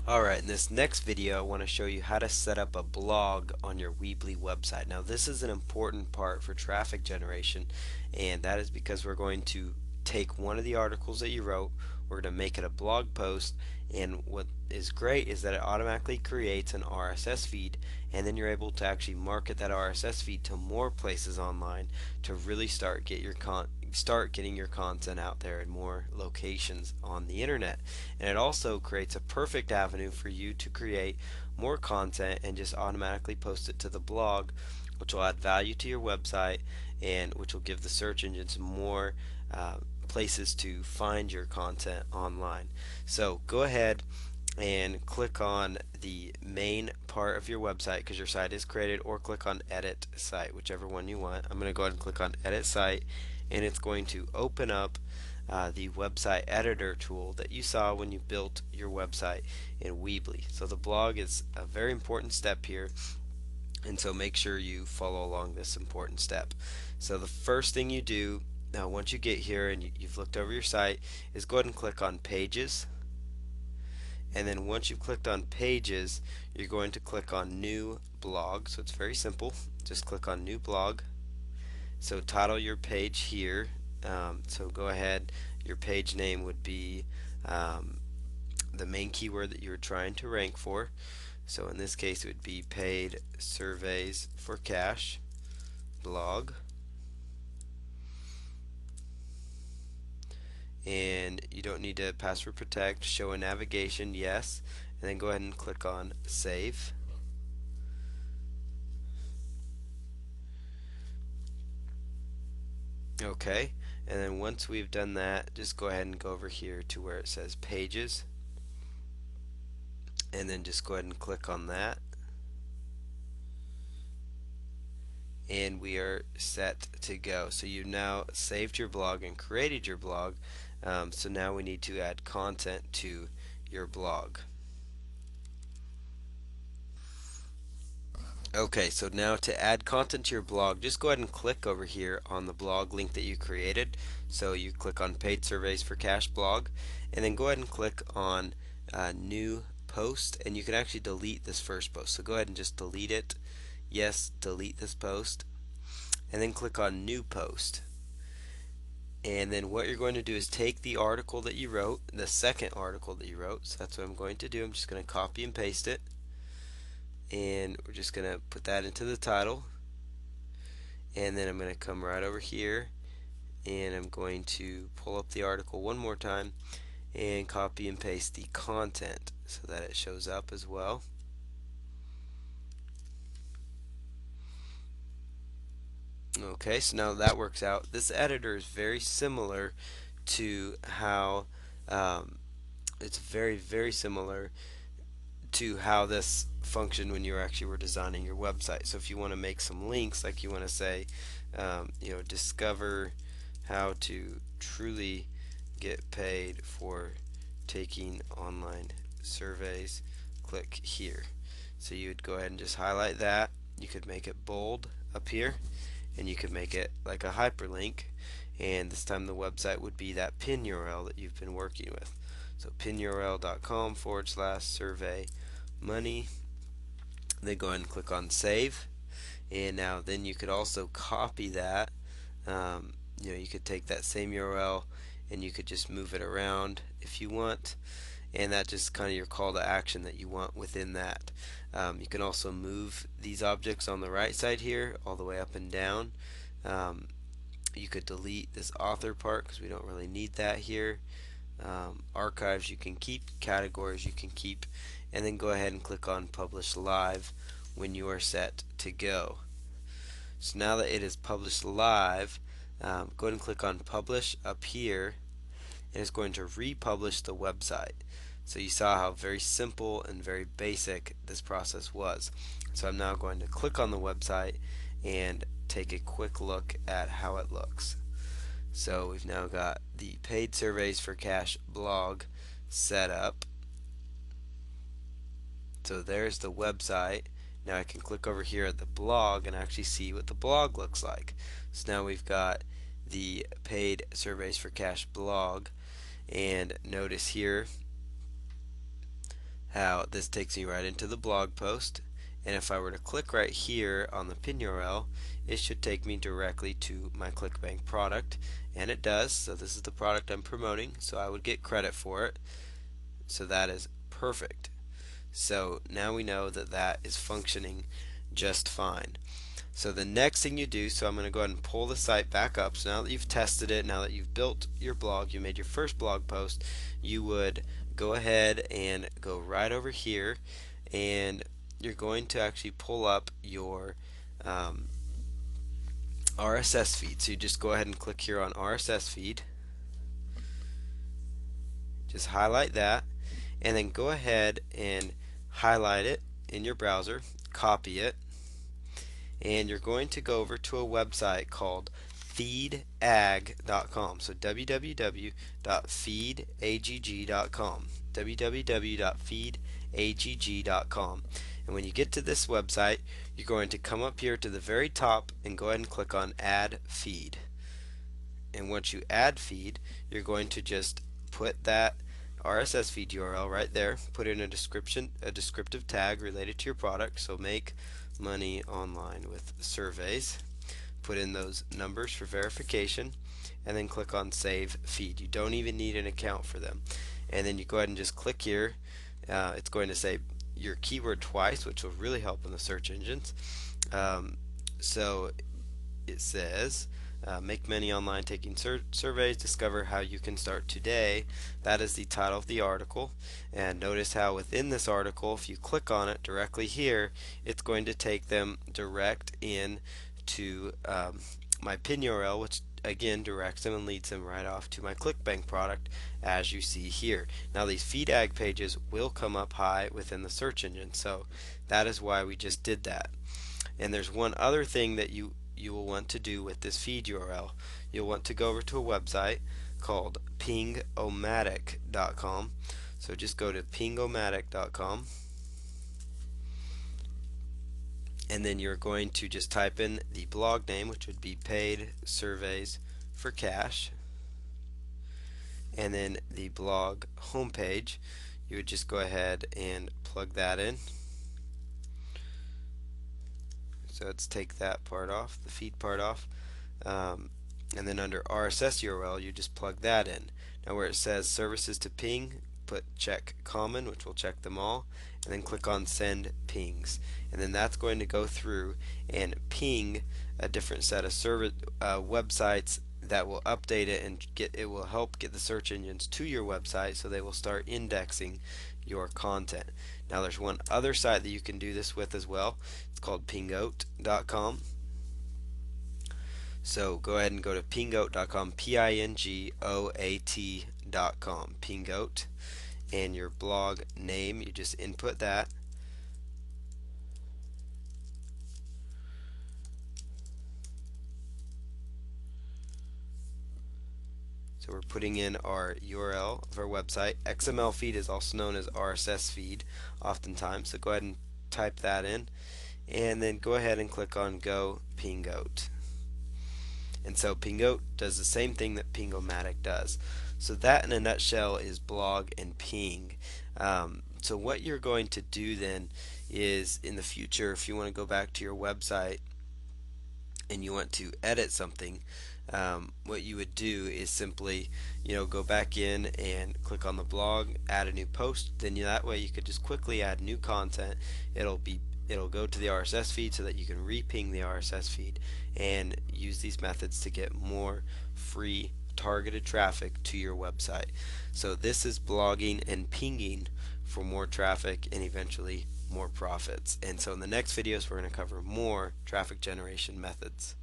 Alright, in this next video I want to show you how to set up a blog on your Weebly website. Now this is an important part for traffic generation, and that is because we're going to take one of the articles that you wrote, we're going to make it a blog post, and what is great is that it automatically creates an RSS feed, and then you're able to actually market that RSS feed to more places online to really start getting your content out there in more locations on the internet. And it also creates a perfect avenue for you to create more content and just automatically post it to the blog, which will add value to your website and which will give the search engines more places to find your content online. So go ahead and click on the main part of your website because your site is created, or click on edit site, whichever one you want. I'm going to go ahead and click on edit site, and it's going to open up the website editor tool that you saw when you built your website in Weebly. So the blog is a very important step here, and so make sure you follow along this important step. So the first thing you do now, once you get here and you've looked over your site, is go ahead and click on pages. And then once you've clicked on pages, you're going to click on new blog. So it's very simple. Just click on new blog. So title your page here. So go ahead, your page name would be the main keyword that you're trying to rank for. So in this case it would be paid surveys for cash blog. And you don't need to password protect. Show a navigation, yes, and then go ahead and click on save. Okay, and then once we've done that, just go ahead and go over here to where it says pages, and then just go ahead and click on that, and we are set to go. So you've now saved your blog and created your blog. So now we need to add content to your blog. Okay, so now to add content to your blog, just go ahead and click over here on the blog link that you created. So you click on Paid Surveys for Cash blog, and then go ahead and click on New Post, and you can actually delete this first post. So go ahead and just delete it. Yes, delete this post, and then click on New Post. And then what you're going to do is take the article that you wrote, the second article that you wrote. So that's what I'm going to do. I'm just going to copy and paste it, and we're just going to put that into the title, and then I'm going to come right over here and I'm going to pull up the article one more time and copy and paste the content so that it shows up as well. Okay, so now that works out. This editor is very similar to how it's very similar to how this functioned when you actually were designing your website. So if you want to make some links, like you want to say, discover how to truly get paid for taking online surveys, click here. So you would go ahead and just highlight that. You could make it bold up here, and you could make it like a hyperlink, and this time the website would be that pin URL that you've been working with. So pinurl.com/survey money. Then go ahead and click on save, and now then you could also copy that. You could take that same URL and you could just move it around if you want, and that's just kind of your call to action that you want within that. You can also move these objects on the right side here all the way up and down. You could delete this author part because we don't really need that here. Archives you can keep, categories you can keep, and then go ahead and click on publish live when you are set to go. So now that it is published live, go ahead and click on publish up here, and it's going to republish the website. So you saw how very simple and very basic this process was. So I'm now going to click on the website and take a quick look at how it looks. So we've now got the Paid Surveys for Cash blog set up. So there's the website. Now I can click over here at the blog and actually see what the blog looks like. So now we've got the Paid Surveys for Cash blog, and notice here how this takes me right into the blog post, and if I were to click right here on the pin URL, it should take me directly to my ClickBank product, and it does. So this is the product I'm promoting, so I would get credit for it. So that is perfect. So now we know that that is functioning just fine. So the next thing you do, so I'm going to go ahead and pull the site back up. So now that you've tested it, now that you've built your blog, you made your first blog post, you would go ahead and go right over here, and you're going to actually pull up your RSS feed. So you just go ahead and click here on RSS feed. Just highlight that, and then go ahead and highlight it in your browser, copy it, and you're going to go over to a website called feedagg.com. So www.feedagg.com. www.feedagg.com. And when you get to this website, you're going to come up here to the very top and go ahead and click on Add Feed. And once you add feed, you're going to just put that RSS feed URL right there, put in a descriptive tag related to your product, so make money online with surveys, put in those numbers for verification, and then click on save feed. You don't even need an account for them. And then you go ahead and just click here. It's going to say your keyword twice, which will really help in the search engines. So it says make money online taking surveys, discover how you can start today. That is the title of the article, and notice how within this article, if you click on it directly here, it's going to take them direct in to my pin URL, which again directs them and leads them right off to my ClickBank product, as you see here. Now these feed ag pages will come up high within the search engine, so that is why we just did that. And there's one other thing that you will want to do with this feed URL. You'll want to go over to a website called pingomatic.com. So just go to pingomatic.com, and then you're going to just type in the blog name, which would be Paid Surveys for Cash, and then the blog homepage. You would just go ahead and plug that in. So let's take that part off, the feed part off, and then under RSS URL you just plug that in. Now where it says services to ping, put check common, which will check them all, and then click on send pings, and then that's going to go through and ping a different set of websites that will update it, and it will help get the search engines to your website, so they will start indexing your content. Now there's one other site that you can do this with as well. It's called pingoat.com. So go ahead and go to pingoat.com, pingoat.com, pingoat, and your blog name, you just input that. So we're putting in our URL of our website. XML feed is also known as RSS feed oftentimes, so go ahead and type that in, and then go ahead and click on Go Pingoat. And so Pingoat does the same thing that Pingomatic does. So that in a nutshell is blog and ping. So what you're going to do then is, in the future, if you want to go back to your website and you want to edit something, what you would do is simply, go back in and click on the blog, add a new post. Then that way you could just quickly add new content. It'll go to the RSS feed so that you can re-ping the RSS feed and use these methods to get more free targeted traffic to your website. So this is blogging and pinging for more traffic and eventually more profits. And so in the next videos we're going to cover more traffic generation methods.